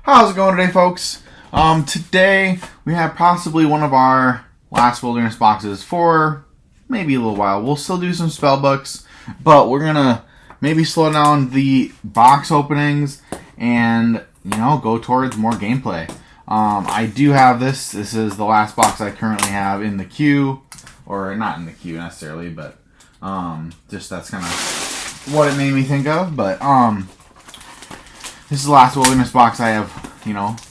How's it going today, folks? Today we have possibly one of our last Wilderness boxes for maybe a little while. We'll still do some spell books, but we're gonna maybe slow down the box openings and go towards more gameplay. I do have this. This is the last box I currently have in the queue, or not in the queue necessarily, but just that's kind of what it made me think of. But this is the last Wilderness box I have,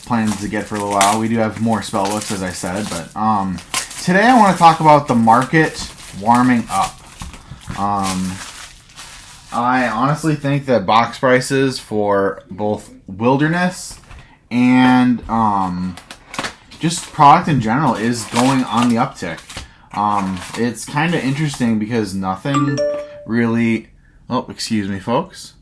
plans to get for a little while. We do have more spell books, as I said, but today I want to talk about the market warming up. I honestly think that box prices for both Wilderness and just product in general is going on the uptick. It's kind of interesting because nothing really... Oh, excuse me, folks.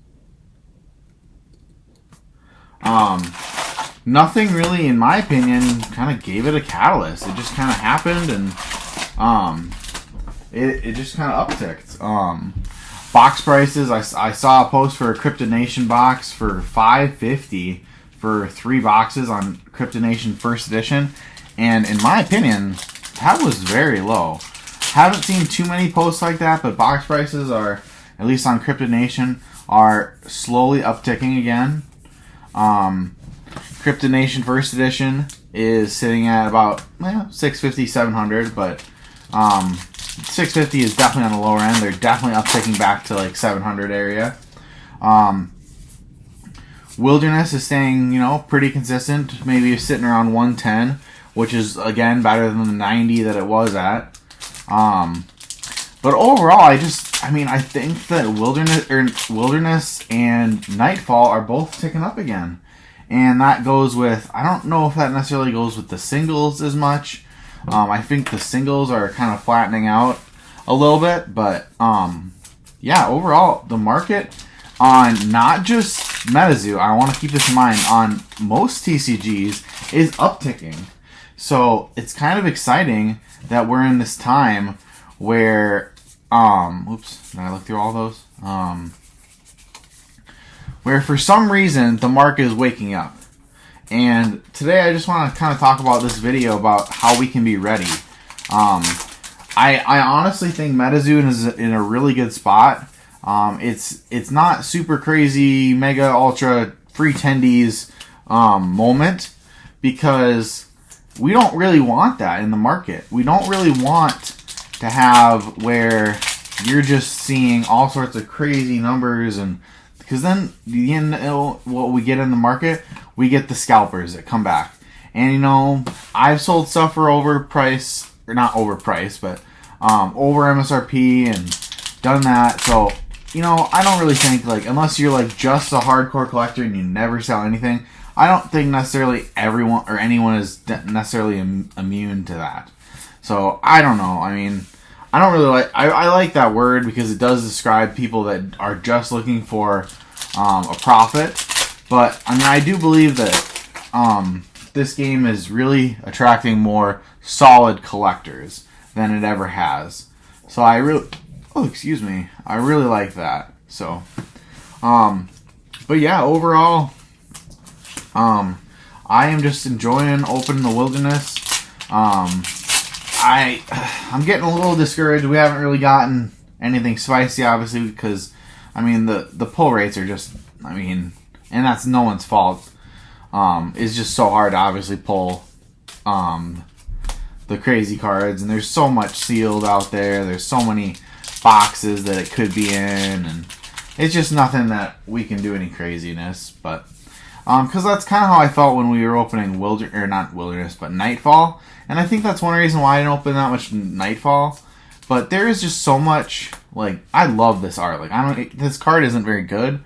Nothing really, in my opinion, kind of gave it a catalyst. It just kind of happened, and it just kind of upticked. Box prices, I saw a post for a Cryptonation box for $5.50 for 3 boxes on Cryptonation First Edition, and in my opinion, that was very low. Haven't seen too many posts like that, but box prices are, at least on Cryptonation, are slowly upticking again. Cryptonation First Edition is sitting at about $650, $700, but $650 is definitely on the lower end. They're definitely upticking back to like $700 area. Wilderness is staying, pretty consistent. Maybe sitting around $110, which is again better than the $90 that it was at. But overall, I think that Wilderness and Nightfall are both ticking up again. And that goes with, I don't know if that necessarily goes with the singles as much. I think the singles are kind of flattening out a little bit. But, overall, the market on not just MetaZoo, I want to keep this in mind, on most TCGs is upticking. So, it's kind of exciting that we're in this time where, oops, did I look through all those? Where for some reason the market is waking up. And today I just want to kind of talk about this video about how we can be ready. I honestly think MetaZoo is in a really good spot. It's not super crazy, mega, ultra, free tendies moment, because we don't really want that in the market. We don't really want to have where you're just seeing all sorts of crazy numbers, and because then what we get in the market, we get the scalpers that come back. And I've sold stuff for overpriced, or not overpriced, but over MSRP, and done that. So I don't really think, unless you're just a hardcore collector and you never sell anything, I don't think necessarily everyone or anyone is necessarily immune to that. So I don't know. I don't really like... I like that word because it does describe people that are just looking for a profit. But, I do believe that this game is really attracting more solid collectors than it ever has. So I really... Oh, excuse me. I really like that. So, but yeah, overall, I am just enjoying opening the Wilderness. I'm getting a little discouraged. We haven't really gotten anything spicy, obviously, because, the pull rates are just, and that's no one's fault. It's just so hard to obviously pull the crazy cards, and there's so much sealed out there. There's so many boxes that it could be in, and it's just nothing that we can do any craziness. But because that's kind of how I felt when we were opening not Wilderness, but Nightfall. And I think that's one reason why I didn't open that much Nightfall. But there is just so much, I love this art. This card isn't very good,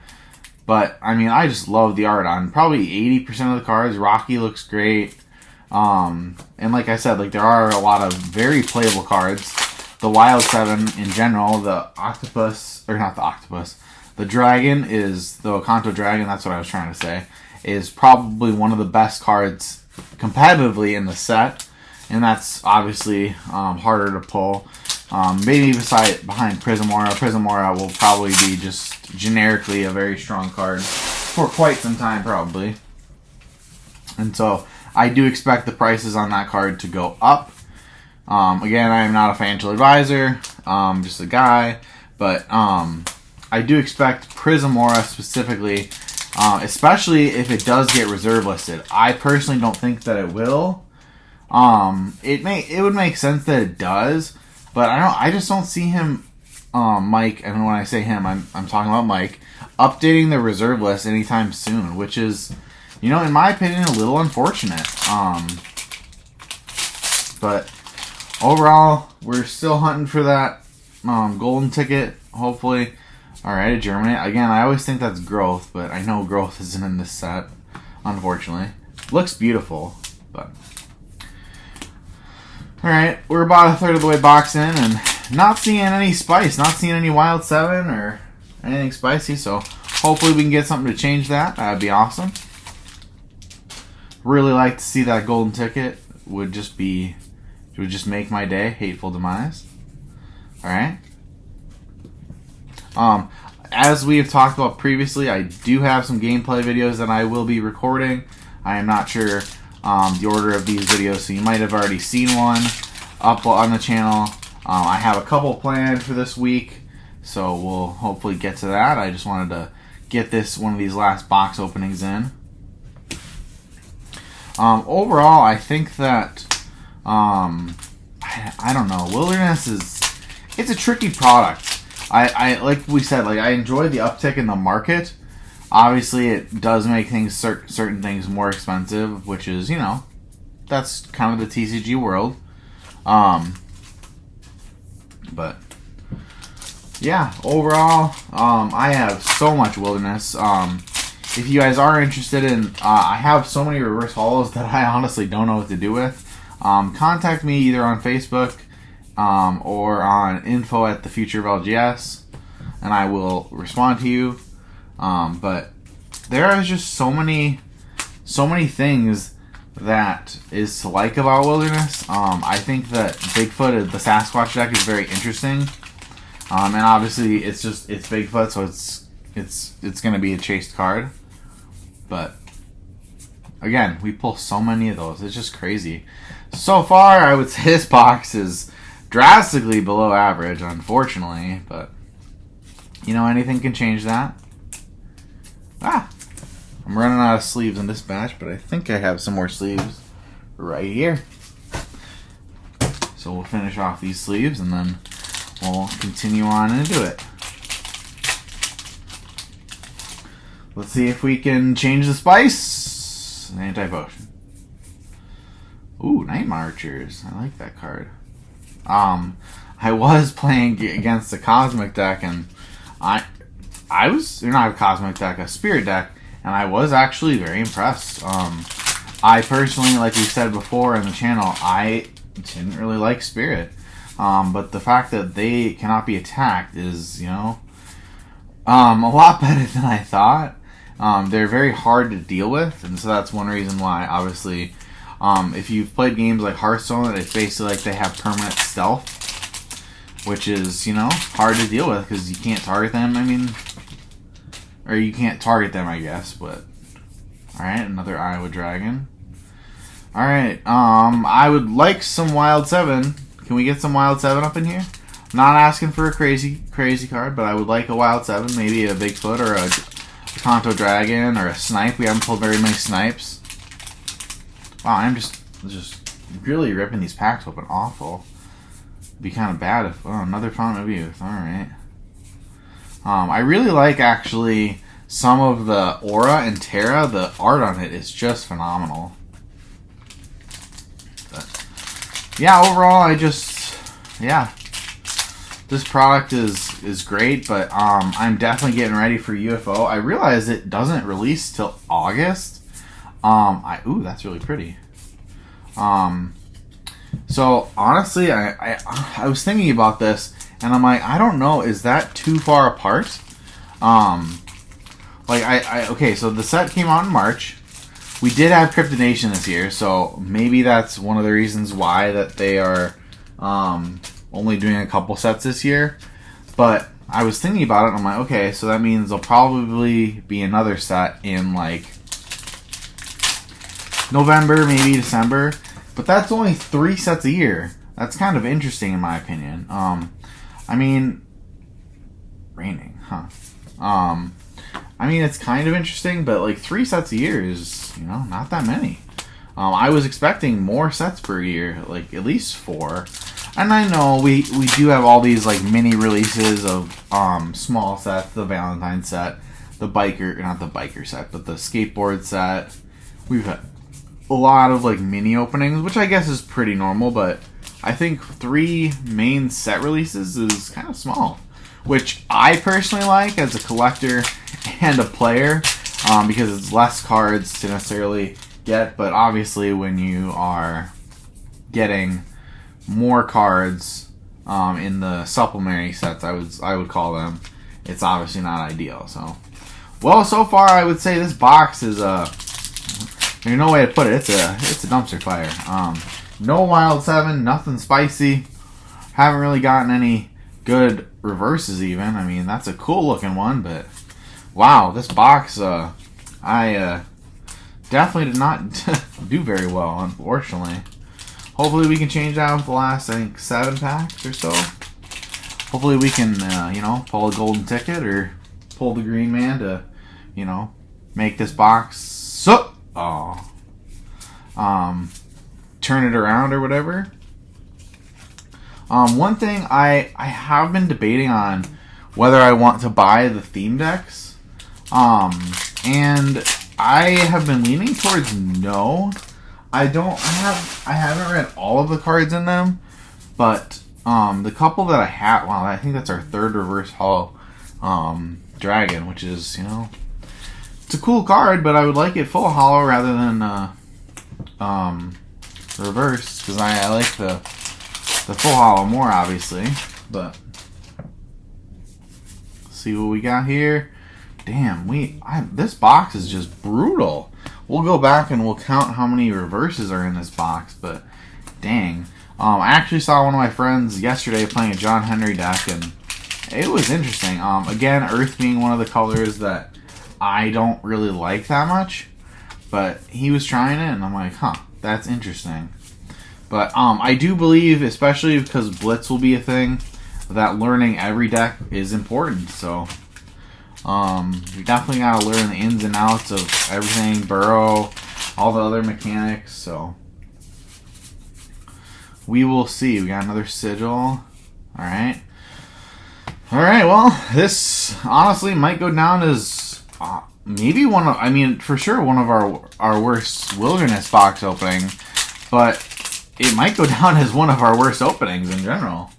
but, I just love the art on probably 80% of the cards. Rocky looks great. And like I said, there are a lot of very playable cards. The Wild 7 in general, the octopus, or not the octopus, the dragon is, the Okanto dragon, that's what I was trying to say, is probably one of the best cards competitively in the set. And that's obviously harder to pull. Maybe behind Prismora. Prismora will probably be just generically a very strong card for quite some time, probably. And so I do expect the prices on that card to go up. Again, I am not a financial advisor, just a guy, but I do expect Prism Aura specifically, especially if it does get reserve listed. I personally don't think that it will. It would make sense that it does, but I just don't see him, Mike, and when I say him, I'm talking about Mike, updating the reserve list anytime soon, which is, you know, in my opinion, a little unfortunate. But overall, we're still hunting for that golden ticket, hopefully. Alright, a Germany. Again, I always think that's growth, but I know growth isn't in this set, unfortunately. Looks beautiful, but... Alright, we're about a third of the way boxed in, and not seeing any spice, not seeing any Wild 7 or anything spicy, so hopefully we can get something to change that. That would be awesome. Really like to see that golden ticket. Would just make my day. Hateful Demise. Alright. As we have talked about previously, I do have some gameplay videos that I will be recording. I am not sure the order of these videos, so you might have already seen one up on the channel. I have a couple planned for this week, so we'll hopefully get to that. I just wanted to get one of these last box openings in. Overall, I think that I don't know. Wilderness it's a tricky product. I like we said, like I enjoy the uptick in the market. Obviously, it does make things certain things more expensive, which is, you know, that's kind of the TCG world. But yeah, overall, I have so much Wilderness. If you guys are interested in, I have so many reverse holos that I honestly don't know what to do with. Contact me either on Facebook or on info@thefutureofLGS, and I will respond to you. But there are just so many things that is to like about Wilderness. I think that Bigfoot, the Sasquatch deck, is very interesting. And obviously it's Bigfoot, so it's going to be a chased card. But again, we pull so many of those. It's just crazy. So far, I would say this box is drastically below average, unfortunately. But, you know, anything can change that. I'm running out of sleeves in this batch, but I think I have some more sleeves right here. So we'll finish off these sleeves, and then we'll continue on into it. Let's see if we can change the spice. Anti-potion. Ooh, Night Marchers. I like that card. I was playing against the Cosmic deck, and I was, or not a Cosmic deck, a Spirit deck, and I was actually very impressed. I personally, like we said before in the channel, I didn't really like Spirit. But the fact that they cannot be attacked is, you know, a lot better than I thought. They're very hard to deal with, and so that's one reason why, obviously, if you've played games like Hearthstone, it's basically like they have permanent stealth, which is, you know, hard to deal with because you can't target them, I mean, or you can't target them, I guess, but, alright, another Iowa Dragon. Alright, I would like some Wild 7. Can we get some Wild 7 up in here? I'm not asking for a crazy card, but I would like a Wild 7, maybe a Bigfoot or a Kanto Dragon or a Snipe. We haven't pulled very many Snipes. Wow, I'm just really ripping these packs open. Awful. It'd be kind of bad if... Oh, another Fountain of Youth. Alright. I really like, actually, some of the Aura and Terra. The art on it is just phenomenal. But, yeah, overall, yeah. This product is great, but I'm definitely getting ready for UFO. I realize it doesn't release till August. Ooh, that's really pretty. So honestly, I was thinking about this, and I'm like, I don't know, is that too far apart? Okay, so the set came out in March. We did have Cryptonation this year, so maybe that's one of the reasons why that they are only doing a couple sets this year. But I was thinking about it, and I'm like, okay, so that means there'll probably be another set in, like, November, maybe December. But that's only 3 sets a year. That's kind of interesting in my opinion. I mean, raining, huh? I mean, it's kind of interesting, but like 3 sets a year is, you know, not that many. I was expecting more sets per year, like at least 4. And I know we do have all these like mini releases of small sets, the Valentine set, the biker, not the biker set, but the skateboard set. We've had a lot of like mini openings, which I guess is pretty normal, but I think 3 main set releases is kind of small, which I personally like as a collector and a player, because it's less cards to necessarily get, but obviously when you are getting more cards in the supplementary sets, I would call them, it's obviously not ideal. So, well, so far I would say this box is there's no way to put it. It's a dumpster fire. No Wild 7, nothing spicy. Haven't really gotten any good reverses even. I mean, that's a cool looking one, but wow, this box I definitely did not do very well, unfortunately. Hopefully we can change that with the last, I think, 7 packs or so. Hopefully we can, you know, pull a golden ticket or pull the green man to, you know, make this box so, turn it around or whatever. One thing I have been debating on whether I want to buy the theme decks, and I have been leaning towards no. I haven't read all of the cards in them, but the couple that I have, well, I think that's our 3rd reverse holo dragon, which is, you know, it's a cool card, but I would like it full holo rather than reverse, because I like the full holo more, obviously. But see what we got here. Damn, this box is just brutal. We'll go back and we'll count how many reverses are in this box, but dang. I actually saw one of my friends yesterday playing a John Henry deck, and it was interesting. Again, Earth being one of the colors that I don't really like that much, but he was trying it, and I'm like, huh, that's interesting. But I do believe, especially because Blitz will be a thing, that learning every deck is important, so you definitely got to learn the ins and outs of everything, Burrow, all the other mechanics, so we will see. We got another sigil. Alright, well, this honestly might go down as maybe one of, I mean, for sure one of our worst Wilderness box opening, but it might go down as one of our worst openings in general.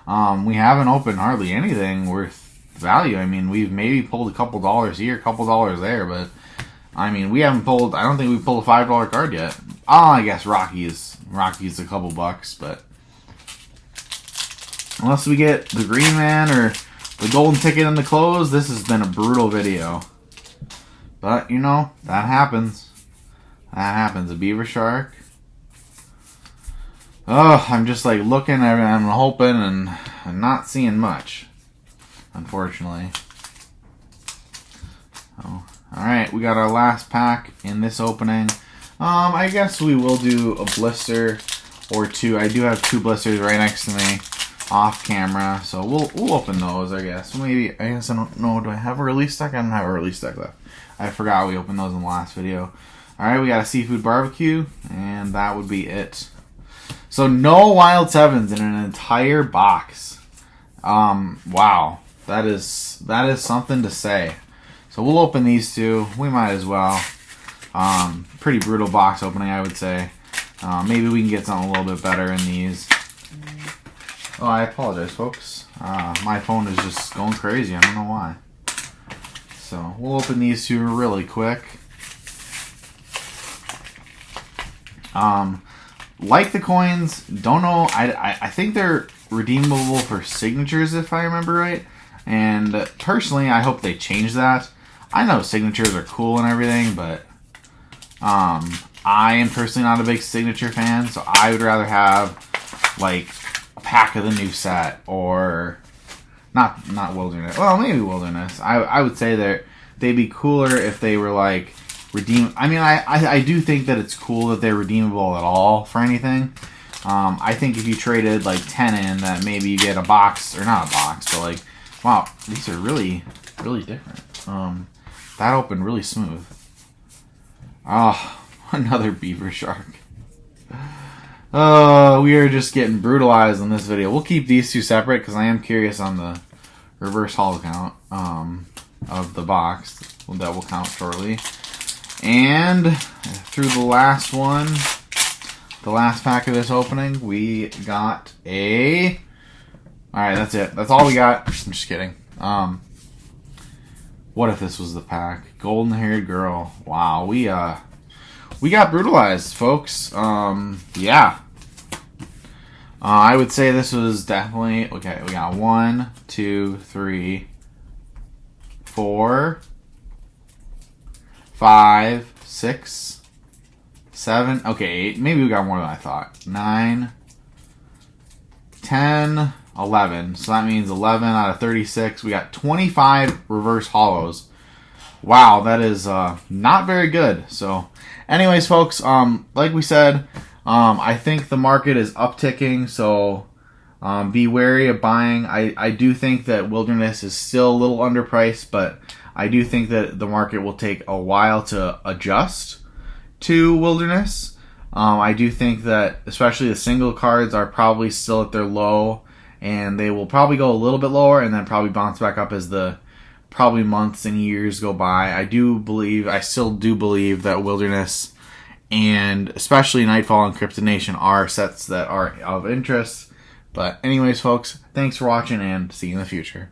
We haven't opened hardly anything worth value. I mean, we've maybe pulled a couple dollars here, a couple dollars there, but I mean, we haven't pulled, I don't think we've pulled a $5 card yet. I guess Rocky's a couple bucks, but unless we get the green man or the golden ticket in the close, this has been a brutal video. But, you know, that happens. That happens. A beaver shark. Oh, I'm just like looking at it, I'm hoping, and I'm not seeing much, unfortunately. Oh, alright, we got our last pack in this opening. I guess we will do a blister or 2. I do have 2 blisters right next to me off camera, so we'll open those, I guess. Maybe, I guess I don't know, do I have a release deck? I don't have a release deck left. I forgot we opened those in the last video. Alright, we got a seafood barbecue, and that would be it. So no Wild 7s in an entire box. Wow. That is something to say. So we'll open these 2. We might as well. Pretty brutal box opening, I would say. Maybe we can get something a little bit better in these. Oh, I apologize, folks. My phone is just going crazy. I don't know why. So we'll open these 2 really quick. Like the coins, don't know. I think they're redeemable for signatures, if I remember right. And personally, I hope they change that. I know signatures are cool and everything, but I am personally not a big signature fan, so I would rather have like a pack of the new set, or not Wilderness. Well, maybe Wilderness. I would say they'd be cooler if they were like redeem. I mean, I do think that it's cool that they're redeemable at all for anything. I think if you traded like 10 in, that maybe you get a box, or not a box, but like, wow, these are really, really different. That opened really smooth. Oh, another beaver shark. Oh, we are just getting brutalized in this video. We'll keep these two separate because I am curious on the reverse holo count of the box that will count shortly. And through the last one, the last pack of this opening, we got a... Alright, that's it. That's all we got. I'm just kidding. What if this was the pack? Golden-haired girl. Wow, we got brutalized, folks. Yeah. I would say this was definitely... Okay, we got 1, 2, 3, 4, 5, 6, 7. Okay, 8. Maybe we got more than I thought. 9, 10, 11. So that means 11 out of 36. We got 25 reverse holos. Wow, that is not very good. So, anyways, folks, like we said, I think the market is upticking, so be wary of buying. I do think that Wilderness is still a little underpriced, but I do think that the market will take a while to adjust to Wilderness. I do think that especially the single cards are probably still at their low, and they will probably go a little bit lower and then probably bounce back up as the probably months and years go by. I still do believe that Wilderness and especially Nightfall and Cryptid Nation are sets that are of interest. But anyways, folks, thanks for watching and see you in the future.